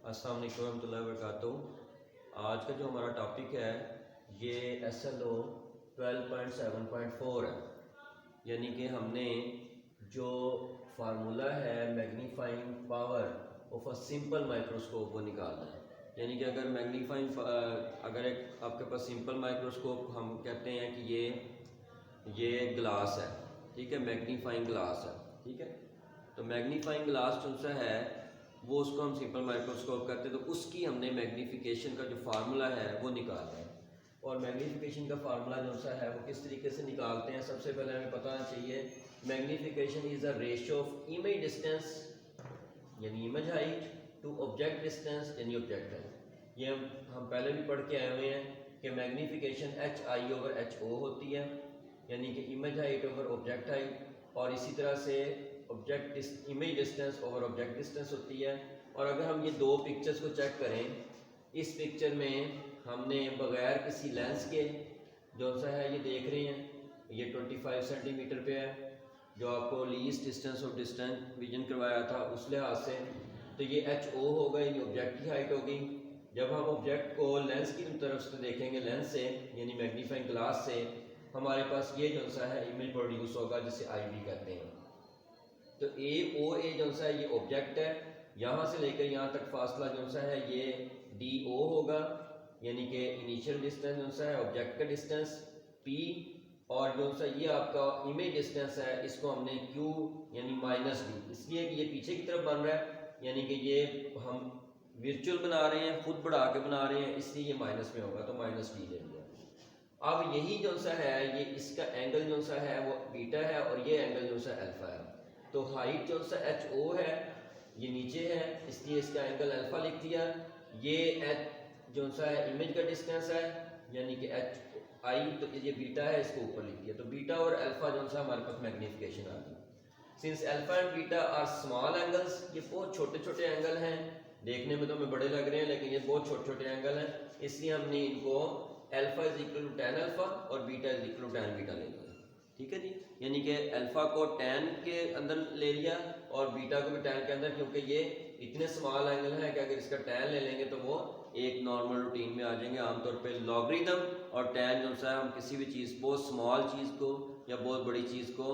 अस्सलाम वालेकुम रहमतुल्लाहि व बरकातुहू। आज का जो हमारा टॉपिक है ये SLO 12.7.4 है, यानी कि हमने जो फार्मूला है magnifying power of a simple microscope वो निकालना है। यानी कि अगर अगर एक आपके पास सिंपल माइक्रोस्कोप, हम कहते हैं कि ये ग्लास है, ठीक है, मैग्नीफाइंग ग्लास है, ठीक है। तो मैग्नीफाइंग ग्लास जो सा है वो उसको हम सिंपल माइक्रोस्कोप करते हैं, तो उसकी हमने मैग्नीफिकेशन का जो फार्मूला है वो निकालना है। और मैग्नीफिकेशन का फार्मूला जो सा है वो किस तरीके से निकालते हैं, सबसे पहले हमें पता होना चाहिए magnification is a ratio of image distance यानी image height to object distance यानी ऑब्जेक्ट हाइट। ये हम पहले भी पढ़ के आए हुए हैं कि मैग्नीफिकेशन HI/HO होती है, यानी कि image height over object height, और इसी तरह से image distance over object distance होती है। और अगर हम ये दो पिक्चर्स को चेक करें, इस पिक्चर में हमने बगैर किसी लेंस के जो सा है ये देख रहे हैं, ये 25 सेंटीमीटर पे है जो आपको least distance of distance vision करवाया था उस लिहाज से। तो ये HO होगा, ये ऑब्जेक्ट की हाइट होगी। जब हम ऑब्जेक्ट को लेंस की तरफ से देखेंगे, लेंस से यानी मैग्नीफाइंग ग्लास से, हमारे पास ये जो सा है इमेज प्रोड्यूस होगा जिसे IB कहते हैं। तो AOA जो सा है ये ऑब्जेक्ट है, यहाँ से लेकर यहाँ तक फासला जो सा है ये DO होगा, यानी कि इनिशियल डिस्टेंस जो सा है ऑब्जेक्ट का डिस्टेंस P, और जो सा ये आपका इमेज डिस्टेंस है इसको हमने Q यानी -D, इसलिए कि ये पीछे की तरफ बन रहा है, यानी कि ये हम वर्चुअल बना रहे हैं, खुद बढ़ा के बना रहे हैं, इसलिए ये माइनस में होगा तो -D ले लिया। अब यही जो सा है ये इसका एंगल जो सा है वो बीटा है और ये एंगल जो सा अल्फा है। तो हाइट जो सा HO है ये नीचे है, इसलिए इसका एंगल अल्फा लिख दिया। ये H जो सा है इमेज का डिस्टेंस है यानी कि HI, तो ये बीटा है, इसको ऊपर लिख दिया। तो बीटा और अल्फा जो सा हमारे पास मैग्नीफिकेशन आ गई। Since alpha and beta are small angles, ये बहुत छोटे छोटे एंगल हैं, देखने में तो हमें बड़े लग रहे हैं लेकिन ये बहुत छोटे छोटे एंगल हैं, इसलिए हमने इनको alpha is equal to tan alpha और beta is equal to tan beta ले लिया। ठीक है जी, यानी कि अल्फा को tan के अंदर ले लिया और बीटा को भी tan के अंदर, क्योंकि ये इतने स्मॉल एंगल हैं कि अगर इसका tan ले लेंगे तो वो एक नॉर्मल रूटीन में आ जाएंगे। आमतौर पे लॉगरिदम और tan जो सा हम किसी भी चीज़, बहुत स्मॉल चीज़ को या बहुत बड़ी चीज़ को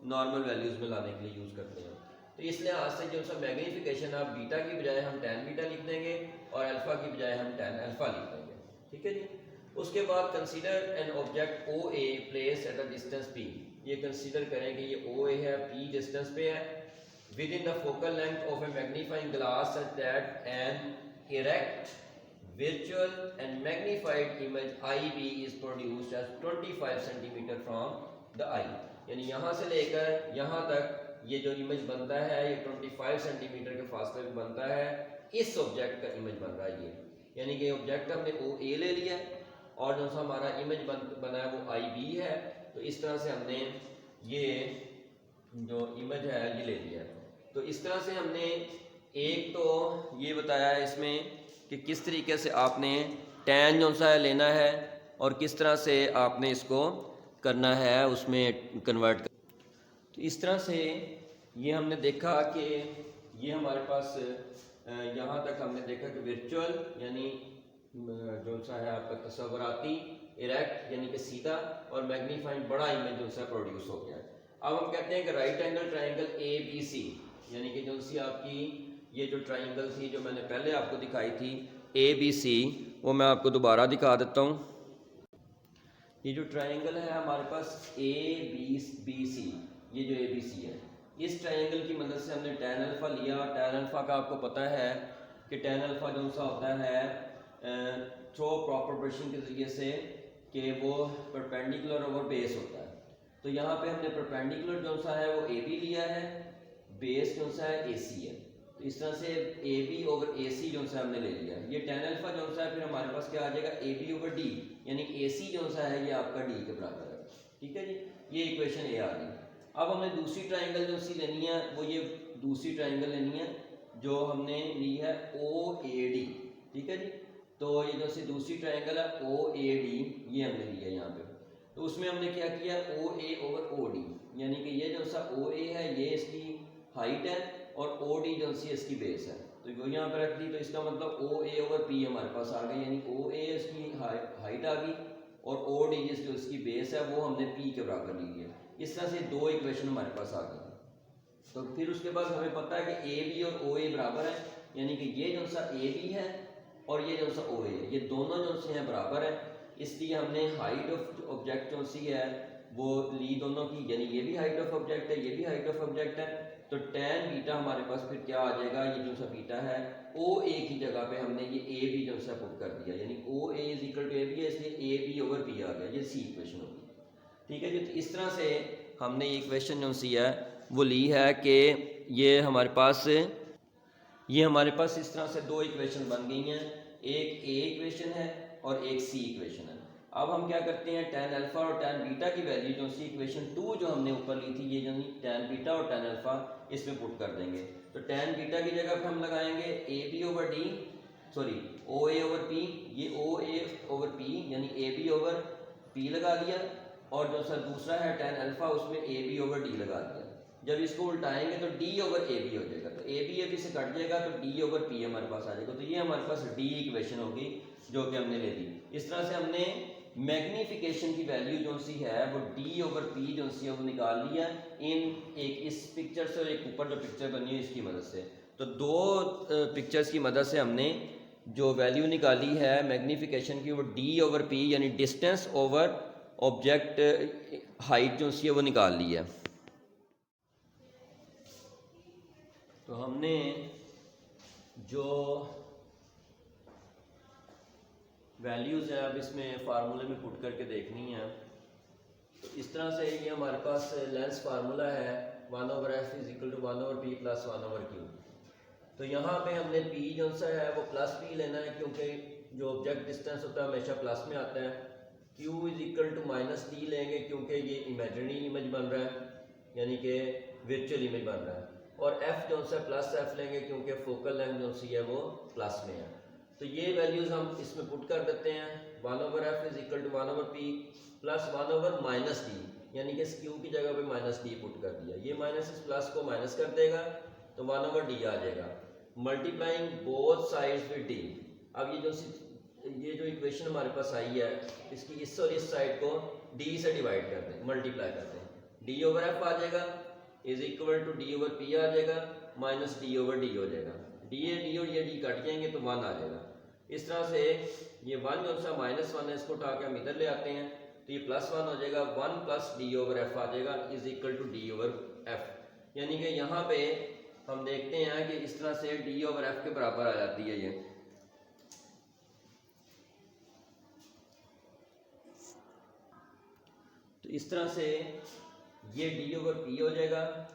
नॉर्मल वैल्यूज़ में लाने के लिए यूज़ करते हैं। तो इस लिहाज से जो सा मैग्नीफिकेशन आप बीटा की बजाय हम tan बीटा लिख देंगे और अल्फा की बजाय हम tan अल्फा लिख देंगे। ठीक है जी। उसके बाद consider an object OA place at a distance P, ये कंसीडर करें कि ये OA है, P डिस्टेंस पे है, within the focal length of a magnifying glass such that an erect virtual and magnified image IB is produced as 25 cm from the eye, यानी यहाँ से लेकर यहाँ तक ये जो इमेज बनता है ये 25 सेंटीमीटर के फासले में बनता है। इस ऑब्जेक्ट का इमेज बन रहा है ये, यानी कि ऑब्जेक्ट हमने OA ले लिया और जो सा हमारा इमेज बना है वो IB है। तो इस तरह से हमने ये जो इमेज है ये ले लिया। तो इस तरह से हमने एक तो ये बताया है इसमें कि किस तरीके से आपने tan जो सा है लेना है और किस तरह से आपने इसको करना है उसमें कन्वर्ट कर। तो इस तरह से ये हमने देखा कि ये हमारे पास यहाँ तक हमने देखा कि वर्चुअल यानी जो सा है आपका तस्वुराती, इरेक्ट यानी कि सीधा, और मैग्नीफाइंग बड़ा इमेज जो सा प्रोड्यूस हो गया। अब हम कहते हैं कि राइट एंगल ट्राइंगल ABC, यानी कि जो सी आपकी ये जो ट्राइंगल थी जो मैंने पहले आपको दिखाई थी ABC, वो मैं आपको दोबारा दिखा देता हूँ। ये जो ट्राइंगल है हमारे पास ABCD, ये जो ABC है, इस ट्राइंगल की मदद से हमने tan अल्फा लिया। tan अल्फा का आपको पता है कि tan अल्फा जो सा होता है थ्रो प्रोपोर्शन के ज़रिए से कि वो परपेंडिकुलर ओवर बेस होता है। तो यहाँ पे हमने परपेंडिकुलर जो सा है वो AB लिया है, बेस जो सा है AC है। तो इस तरह से AB ओवर AC जो सा हमने ले लिया। ये tan अल्फा जो सा है फिर हमारे पास क्या आ जाएगा AB ओवर D, यानी AC जो सा है ये आपका D के बराबर है। ठीक है जी, ये इक्वेशन A आ गई। अब हमें दूसरी ट्राइंगल जो सी लेनी है वो ये दूसरी ट्राइंगल लेनी है जो हमने ली है OAD। ठीक है जी, तो ये जो सी दूसरी ट्राइंगल है OAD ये हमने लिया यहाँ पे। तो उसमें हमने क्या किया OA ओवर OD, यानी कि ये जो सा OA है ये इसकी हाइट है और OD जो सी इसकी बेस है। तो तो वो यहाँ पर रख दी, तो इसका मतलब ओ ए ओवर पी हमारे पास आ गई, यानी ओ ए इसकी हाइट आ गई और ओ डी जो इसकी बेस है वो हमने पी के बराबर ली है। इस तरह से दो इक्वेशन हमारे पास आ गई। तो फिर उसके बाद हमें पता है कि ए बी और ओ ए बराबर है, यानी कि ये जो सा ए बी है और ये जो सा ओ ए है, ये दोनों जो से हैं बराबर है, इसलिए हमने हाइट ऑफ ऑब्जेक्ट जो सी है वो ली दोनों की, यानी ये भी हाइट ऑफ ऑब्जेक्ट है, ये भी हाइट ऑफ ऑब्जेक्ट है। तो tan बीटा हमारे पास फिर क्या आ जाएगा, ये जो सा बीटा है ओ ए की जगह पे हमने ये ए बी जो सा पुट कर दिया, यानी O A is equal to A B है, इसलिए ए बी ओवर बी आ गया, ये सी इक्वेशन होगी। ठीक है जी, तो इस तरह से हमने ये इक्वेशन जो सी है वो ली है कि ये हमारे पास इस तरह से दो इक्वेशन बन गई हैं, एक ए इक्वेशन है और एक सी इक्वेशन है। अब हम क्या करते हैं, tan अल्फा और tan बीटा की वैल्यू जो सी इक्वेशन 2 जो हमने ऊपर ली थी, ये जो tan बीटा और tan अल्फा इसमें पुट कर देंगे। तो tan बीटा की जगह पे हम लगाएंगे A B over D, sorry O A over P, ये ओ ए ओवर पी यानी ए बी ओवर पी लगा दिया, और जो सर दूसरा है tan अल्फा उसमें ए बी ओवर डी लगा दिया। जब इसको उल्टाएंगे तो डी ओवर ए बी हो जाएगा, तो ए बी से कट जाएगा तो डी ओवर पी हमारे पास आ जाएगा। तो ये हमारे पास डी इक्वेशन होगी जो कि हमने ले ली। इस तरह से हमने मैग्नीफिकेशन की वैल्यू जो सी है वो डी ओवर पी जो सी है वो निकाल लिया इन एक इस पिक्चर से और एक ऊपर जो पिक्चर बनी है इसकी मदद से। तो दो पिक्चर्स की मदद से हमने जो वैल्यू निकाली है मैग्नीफिकेशन की वो डी ओवर पी यानी डिस्टेंस ओवर ऑब्जेक्ट हाइट जो सी है वो निकाल ली है। तो हमने जो वैल्यूज़ है अब इसमें फार्मूले में पुट करके देखनी है। तो इस तरह से ये हमारे पास लेंस फार्मूला है 1 over F is equal to 1 over P plus 1 over Q. तो यहाँ पे हमने पी जो सा है वो प्लस पी लेना है क्योंकि जो ऑब्जेक्ट डिस्टेंस होता है हमेशा प्लस में आता है। Q is equal to minus D लेंगे क्योंकि ये इमेजिनरी इमेज बन रहा है यानी कि वर्चुअल इमेज बन रहा है, और एफ जो सा प्लस एफ लेंगे क्योंकि फोकल लेंथ जो सी है वो प्लस में है। तो ये वैल्यूज़ हम इसमें पुट कर देते हैं 1 over F is equal to 1 over P plus 1 over minus D, यानी कि इस क्यू की जगह पे माइनस डी पुट कर दिया। ये माइनस इस प्लस को माइनस कर देगा तो 1 ओवर डी आ जाएगा, multiplying both sides with D. अब ये जो इक्वेशन हमारे पास आई है इसकी इस और इस साइड को डी से डिवाइड कर दें, मल्टीप्लाई कर दें, डी ओवर एफ आ जाएगा is equal to D over P आ जाएगा माइनस डी ओवर डी हो जाएगा, डी और ये डी कट जाएंगे तो 1 आ जाएगा। इस तरह से ये 1 जो सा -1 है इसको उठा के हम इधर ले आते हैं तो ये +1 हो जाएगा, 1 प्लस डी ओवर एफ आ जाएगा is equal to D over F. यानी कि यहाँ पे हम देखते हैं कि इस तरह से डी ओवर एफ के बराबर आ जाती है ये। तो इस तरह से ये डी ओवर पी हो जाएगा,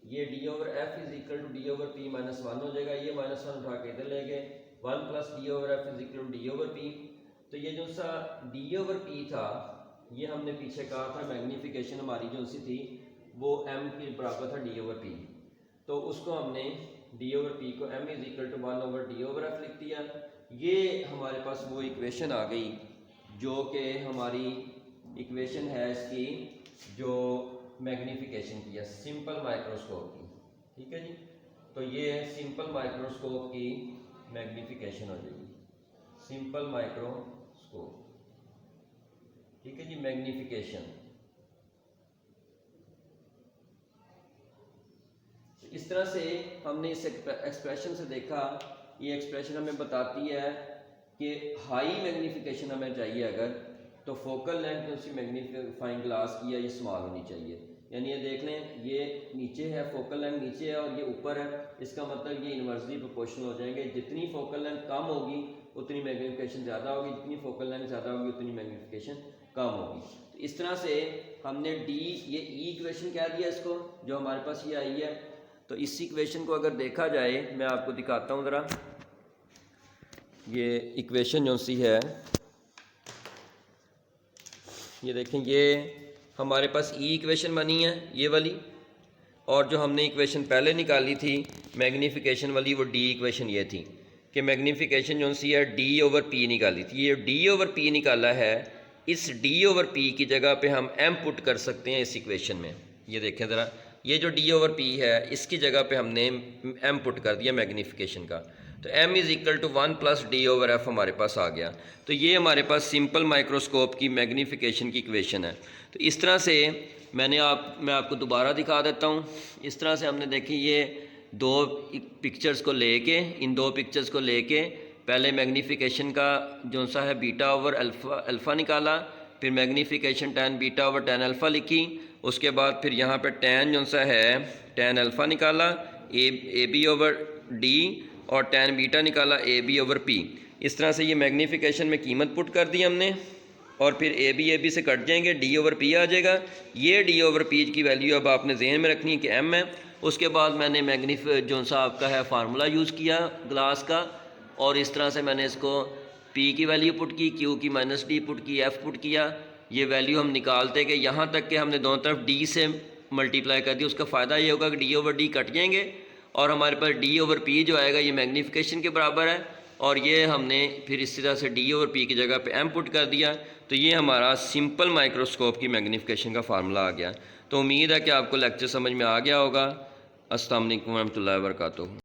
ये D over F is equal to D over P -1 हो जाएगा, ये -1 उठा के इधर ले गए, 1 plus D over F is equal to D over P. तो ये जो सा डी ओवर पी था ये हमने पीछे कहा था मैग्नीफिकेशन हमारी जो सी थी वो m के बराबर था डी ओवर पी, तो उसको हमने डी ओवर पी को m is equal to 1 over D over F लिख दिया। ये हमारे पास वो इक्वेशन आ गई जो कि हमारी इक्वेशन है इसकी जो मैग्नीफिकेशन की है सिंपल माइक्रोस्कोप की। ठीक है जी, तो ये सिंपल माइक्रोस्कोप की मैग्नीफिकेशन हो जाएगी, सिंपल माइक्रोस्कोप। ठीक है जी, मैग्नीफिकेशन। इस तरह से हमने इस एक्सप्रेशन से देखा, ये एक्सप्रेशन हमें बताती है कि हाई मैग्नीफिकेशन हमें चाहिए अगर तो फोकल लेंथ जो सी मैग्नीफाइंग ग्लास की है ये स्मॉल होनी चाहिए। यानी ये देख लें ये नीचे है, फोकल लेंथ नीचे है और ये ऊपर है, इसका मतलब ये इन्वर्सली प्रोपोर्शनल हो जाएंगे। जितनी फोकल लेंथ कम होगी उतनी मैग्नीफिकेशन ज़्यादा होगी, जितनी फोकल लेंथ ज़्यादा होगी उतनी मैग्नीफिकेशन कम होगी। तो इस तरह से हमने डी ये ई इक्वेशन क्या दिया इसको जो हमारे पास ये आई है। तो इस इक्वेशन को अगर देखा जाए मैं आपको दिखाता हूँ ज़रा, ये इक्वेशन जो सी है ये देखें, ये हमारे पास ई इक्वेशन बनी है ये वाली, और जो हमने इक्वेशन पहले निकाली थी मैग्नीफिकेशन वाली वो डी इक्वेशन ये थी कि मैग्नीफिकेशन जो सी है डी ओवर पी निकाली थी। ये डी ओवर पी निकाला है, इस डी ओवर पी की जगह पे हम एम पुट कर सकते हैं इस इक्वेशन में। ये देखें ज़रा, ये जो d/p है इसकी जगह पे हमने m पुट कर दिया मैग्नीफिकेशन का, तो m is equal to 1 + d/f हमारे पास आ गया। तो ये हमारे पास सिंपल माइक्रोस्कोप की मैग्नीफिकेशन की इक्वेशन है। तो इस तरह से मैं आपको दोबारा दिखा देता हूँ। इस तरह से हमने देखी ये दो पिक्चर्स को लेके, इन दो पिक्चर्स को लेके पहले मैग्नीफिकेशन का जो सा है β/अल्फ़ा निकाला, फिर मैग्नीफिकेशन tan β/tan अल्फ़ा लिखी, उसके बाद फिर यहाँ पे tan जो सा है tan अल्फ़ा निकाला AB/D और tan बीटा निकाला AB/P। इस तरह से ये मैग्नीफिकेशन में कीमत पुट कर दी हमने और फिर AB से कट जाएंगे, D/P आ जाएगा। ये D/P की वैल्यू अब आपने जहन में रखनी है कि m है। उसके बाद मैंने जो सा आपका है फार्मूला यूज़ किया ग्लास का, और इस तरह से मैंने इसको P की वैल्यू पुट की, Q की -D पुट की, F पुट किया। ये वैल्यू हम निकालते गए यहाँ तक कि हमने दोनों तरफ D से मल्टीप्लाई कर दिया। उसका फ़ायदा ये होगा कि D/D कट जाएंगे और हमारे पास D/P जो आएगा ये मैग्नीफिकेशन के बराबर है, और ये हमने फिर इसी तरह से D/P की जगह पे m पुट कर दिया। तो ये हमारा सिंपल माइक्रोस्कोप की मैग्नीफिकेशन का फार्मूला आ गया। तो उम्मीद है कि आपको लेक्चर समझ में आ गया होगा। अस्सलाम वालेकुम रहमतुल्लाहि व बरकातुहू।